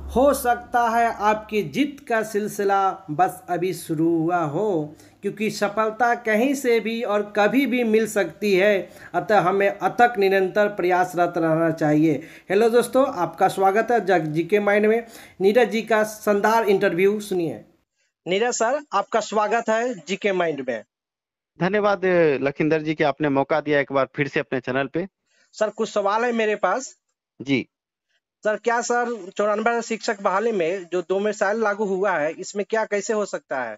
हो सकता है आपकी जीत का सिलसिला बस अभी शुरू हुआ हो, क्योंकि सफलता कहीं से भी और कभी भी मिल सकती है। अतः हमें अथक निरंतर प्रयासरत रहना चाहिए। हेलो दोस्तों, आपका स्वागत है जग जी के माइंड में। नीरज जी का शानदार इंटरव्यू सुनिए। नीरज सर, आपका स्वागत है जी के माइंड में। धन्यवाद लखिंदर जी कि आपने मौका दिया एक बार फिर से अपने चैनल पे। सर, कुछ सवाल है मेरे पास। जी सर, क्या सर 94 शिक्षक बहाली में जो 2 मिसाइल लागू हुआ है, इसमें क्या कैसे हो सकता है?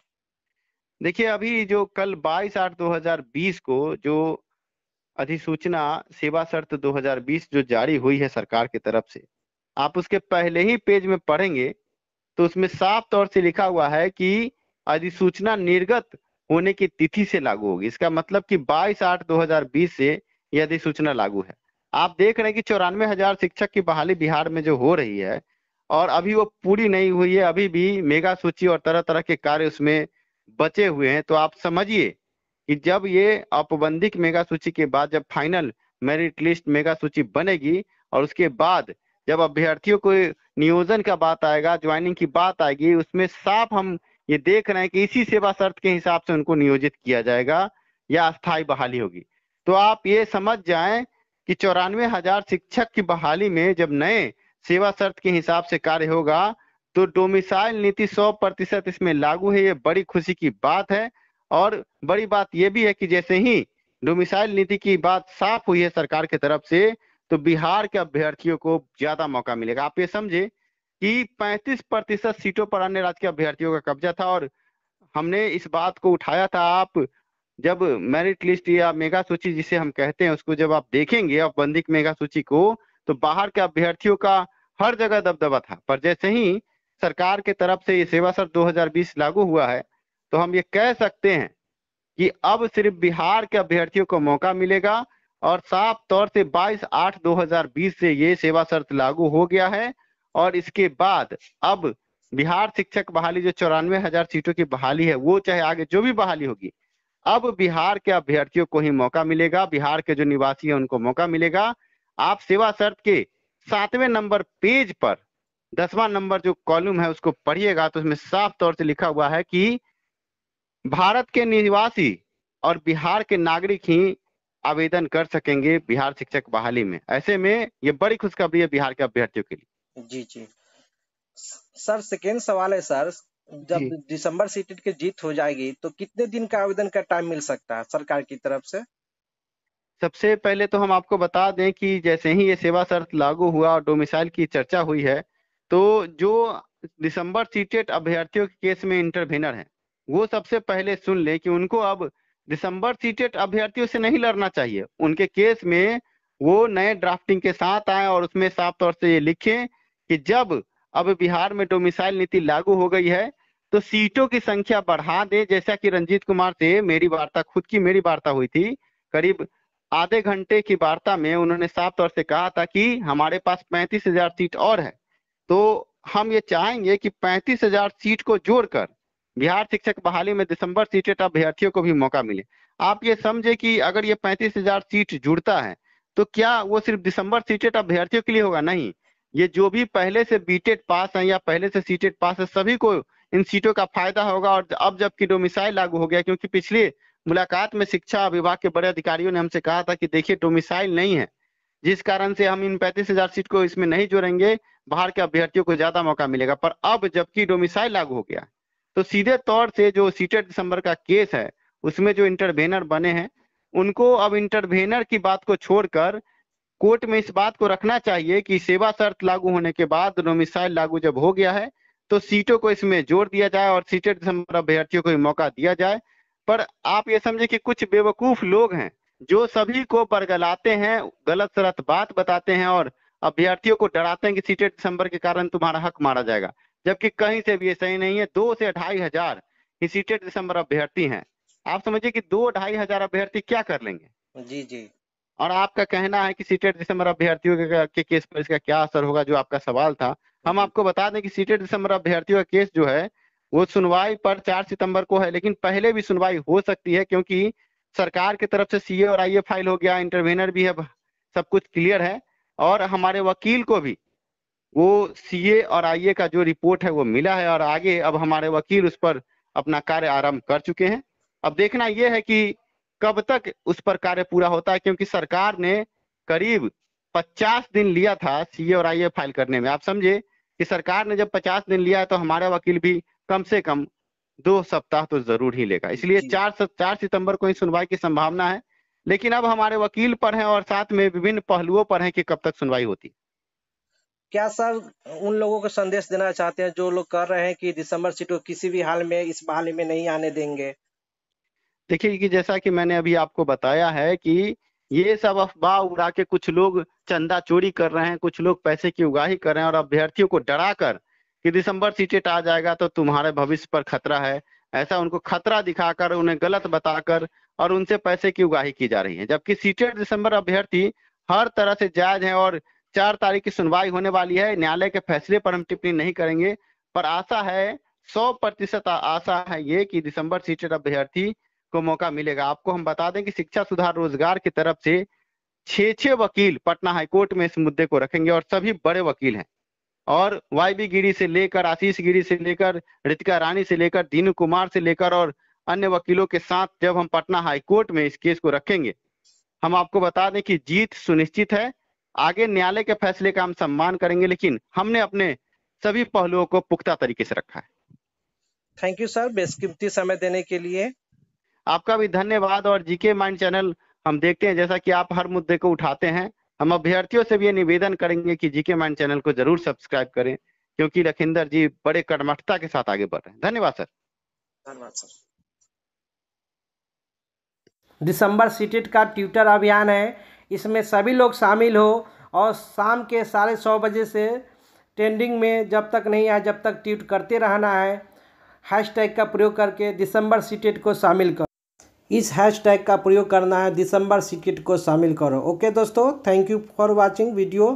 देखिए, अभी जो कल 22/8/2020 को जो अधिसूचना सेवा शर्त 2020 जो जारी हुई है सरकार की तरफ से, आप उसके पहले ही पेज में पढ़ेंगे तो उसमें साफ तौर से लिखा हुआ है कि अधिसूचना निर्गत होने की तिथि से लागू होगी। इसका मतलब कि 22/8/2020 से यह अधिसूचना लागू है। आप देख रहे हैं कि 94,000 शिक्षक की बहाली बिहार में जो हो रही है और अभी वो पूरी नहीं हुई है, अभी भी मेगा सूची और तरह तरह के कार्य उसमें बचे हुए हैं। तो आप समझिए कि जब ये औपबंधिक मेगा सूची के बाद जब फाइनल मेरिट लिस्ट मेगा सूची बनेगी और उसके बाद जब अभ्यर्थियों को नियोजन का बात आएगा, ज्वाइनिंग की बात आएगी, उसमें साफ हम ये देख रहे हैं कि इसी सेवा शर्त के हिसाब से उनको नियोजित किया जाएगा या अस्थायी बहाली होगी। तो आप ये समझ जाएं कि 94,000 शिक्षक की बहाली में जब नए सेवा शर्त के हिसाब से कार्य होगा तो डोमिसाइल नीति 100% इसमें लागू है। ये बड़ी खुशी की बात है। और बड़ी बात यह भी है कि जैसे ही डोमिसाइल नीति की बात साफ हुई है सरकार की तरफ से, तो बिहार के अभ्यर्थियों को ज्यादा मौका मिलेगा। आप ये समझे कि 35% सीटों पर अन्य राज्य के अभ्यर्थियों का कब्जा था और हमने इस बात को उठाया था। आप जब मेरिट लिस्ट या मेगा सूची जिसे हम कहते हैं उसको जब आप देखेंगे औपबंधिक मेगा सूची को, तो बाहर के अभ्यर्थियों का हर जगह दबदबा था। पर जैसे ही सरकार के तरफ से ये सेवा शर्त 2020 लागू हुआ है तो हम ये कह सकते हैं कि अब सिर्फ बिहार के अभ्यर्थियों को मौका मिलेगा। और साफ तौर से 22/8/2020 से ये सेवा शर्त लागू हो गया है। और इसके बाद अब बिहार शिक्षक बहाली जो 94,000 सीटों की बहाली है, वो चाहे आगे जो भी बहाली होगी, अब बिहार के अभ्यर्थियों को ही मौका मिलेगा। बिहार के जो निवासी हैं उनको मौका मिलेगा। आप सेवा शर्त के 7वें नंबर पेज पर 10वां नंबर जो कॉलम है उसको पढ़िएगा तो उसमें साफ तौर से लिखा हुआ है कि भारत के निवासी और बिहार के नागरिक ही आवेदन कर सकेंगे बिहार शिक्षक बहाली में। ऐसे में ये बड़ी खुशखबरी है बिहार के अभ्यर्थियों के लिए। जी जी। सर, सेकेंड सवाल है सर, जब जी, दिसंबर सीटेट की जीत हो जाएगी तो कितने दिन का आवेदन का टाइम मिल सकता है सरकार की तरफ से? सबसे पहले तो हम आपको बता दें कि जैसे ही ये सेवा शर्त लागू हुआ और डोमिसाइल की चर्चा हुई है, तो जो दिसंबर सीटेट अभ्यर्थियों के केस में इंटरवेनर हैं, वो सबसे पहले सुन ले कि उनको अब दिसंबर सीटेट अभ्यर्थियों से नहीं लड़ना चाहिए। उनके केस में वो नए ड्राफ्टिंग के साथ आए और उसमें साफ तौर से ये लिखें कि जब अब बिहार में डोमिसाइल नीति लागू हो गई है तो सीटों की संख्या बढ़ा दे। जैसा कि रंजीत कुमार से मेरी वार्ता, खुद की मेरी वार्ता हुई थी, करीब आधे घंटे की वार्ता में उन्होंने साफ तौर से कहा था कि हमारे पास 35,000 सीट और है, तो हम ये चाहेंगे कि 35,000 सीट को जोड़कर बिहार शिक्षक बहाली में दिसंबर सीटेट अभ्यर्थियों को भी मौका मिले। आप ये समझे कि अगर ये 35,000 सीट जुड़ता है तो क्या वो सिर्फ दिसंबर सीटेट अभ्यर्थियों के लिए होगा? नहीं, ये जो भी पहले से बीटेट पास है या पहले से सीटेट पास है, सभी को इन सीटों का फायदा होगा। और अब जबकि डोमिसाइल लागू हो गया, क्योंकि पिछले मुलाकात में शिक्षा विभाग के बड़े अधिकारियों ने हमसे कहा था कि देखिए डोमिसाइल नहीं है, जिस कारण से हम इन 35,000 सीट को इसमें नहीं जोड़ेंगे, बाहर के अभ्यर्थियों को ज्यादा मौका मिलेगा। पर अब जबकि डोमिसाइल लागू हो गया तो सीधे तौर से जो सीटेट दिसंबर का केस है उसमें जो इंटरवेनर बने हैं उनको अब इंटरवेनर की बात को छोड़कर कोर्ट में इस बात को रखना चाहिए कि सेवा शर्त लागू होने के बाद डोमिसाइल लागू जब हो गया है तो सीटों को इसमें जोड़ दिया जाए और सीटेट दिसंबर अभ्यर्थियों को भी मौका दिया जाए। पर आप ये समझे कि कुछ बेवकूफ लोग हैं जो सभी को बरगलाते हैं, गलत सलत बात बताते हैं और अभ्यर्थियों को डराते हैं कि सीटेट दिसंबर के कारण तुम्हारा हक मारा जाएगा, जबकि कहीं से भी ये सही नहीं है। 2 से 2,500 ही सीटेट दिसंबर अभ्यर्थी हैं। आप समझिए कि 2-2,500 अभ्यर्थी क्या कर लेंगे। जी जी। और आपका कहना है कि सीटेट दिसंबर अभ्यर्थियों के केस पर इसका क्या असर होगा, जो आपका सवाल था। हम जी आपको बता दें कि सीटेट दिसंबर अभ्यर्थियों का केस जो है वो सुनवाई पर 4 सितंबर को है, लेकिन पहले भी सुनवाई हो सकती है क्योंकि सरकार की तरफ से सीए और आईए फाइल हो गया, इंटरवेनर भी है, सब कुछ क्लियर है। और हमारे वकील को भी वो सीए और आईए का जो रिपोर्ट है वो मिला है और आगे अब हमारे वकील उस पर अपना कार्य आरंभ कर चुके हैं। अब देखना यह है कि कब तक उस पर कार्य पूरा होता है, क्योंकि सरकार ने करीब 50 दिन लिया था सीए और आईए फाइल करने में। आप समझे कि सरकार ने जब 50 दिन लिया है तो हमारा वकील भी कम से कम 2 सप्ताह तो जरूर ही लेगा। इसलिए 4 सितंबर को ही सुनवाई की संभावना है, लेकिन अब हमारे वकील पर है और साथ में विभिन्न पहलुओं पर है कि कब तक सुनवाई होती है। क्या सर उन लोगों को संदेश देना चाहते हैं जो लोग कर रहे हैं कि दिसंबर सीट को किसी भी हाल में इस बहाली में नहीं आने देंगे? देखिए कि जैसा कि मैंने अभी आपको बताया है कि ये सब अफवाह उड़ा के कुछ लोग चंदा चोरी कर रहे हैं, कुछ लोग पैसे की उगाही कर रहे हैं और अभ्यर्थियों को डरा कर कि दिसंबर सीटेट आ जाएगा तो तुम्हारे भविष्य पर खतरा है, ऐसा उनको खतरा दिखाकर उन्हें गलत बताकर और उनसे पैसे की उगाही की जा रही है। जबकि सीटेट दिसंबर अभ्यर्थी हर तरह से जायज है और 4 तारीख की सुनवाई होने वाली है। न्यायालय के फैसले पर हम टिप्पणी नहीं करेंगे, पर आशा है 100% आशा है ये कि दिसंबर सीटेट अभ्यर्थी को मौका मिलेगा। आपको हम बता दें कि शिक्षा सुधार रोजगार की तरफ से 6 वकील पटना हाईकोर्ट में इस मुद्दे को रखेंगे और सभी बड़े वकील हैं। और वाईबी गिरी से लेकर आशीष गिरी से लेकर ऋतिका रानी से लेकर दीनू कुमार से लेकर और अन्य वकीलों के साथ जब हम पटना हाईकोर्ट में इस केस को रखेंगे, हम आपको बता दें कि जीत सुनिश्चित है। आगे न्यायालय के फैसले का हम सम्मान करेंगे, लेकिन हमने अपने सभी पहलुओं को पुख्ता तरीके से रखा है। थैंक यू सर बेशकीमती समय देने के लिए। आपका भी धन्यवाद। और जीके माइंड चैनल हम देखते हैं जैसा कि आप हर मुद्दे को उठाते हैं, हम अभ्यर्थियों से भी ये निवेदन करेंगे कि जीके माइंड चैनल को जरूर सब्सक्राइब करें, क्योंकि लखिंदर जी बड़े कर्मठता के साथ आगे बढ़ रहे हैं। धन्यवाद सर। धन्यवाद सर। दिसंबर सीटेट का ट्विटर अभियान है, इसमें सभी लोग शामिल हो और शाम के 1:30 बजे से ट्रेंडिंग में जब तक नहीं आए जब तक ट्वीट करते रहना है। हैशटैग का प्रयोग करके दिसंबर सीटेट को शामिल करो। इस हैशटैग का प्रयोग करना है, दिसंबर सीटेट को शामिल करो। ओके दोस्तों, thank you for watching video.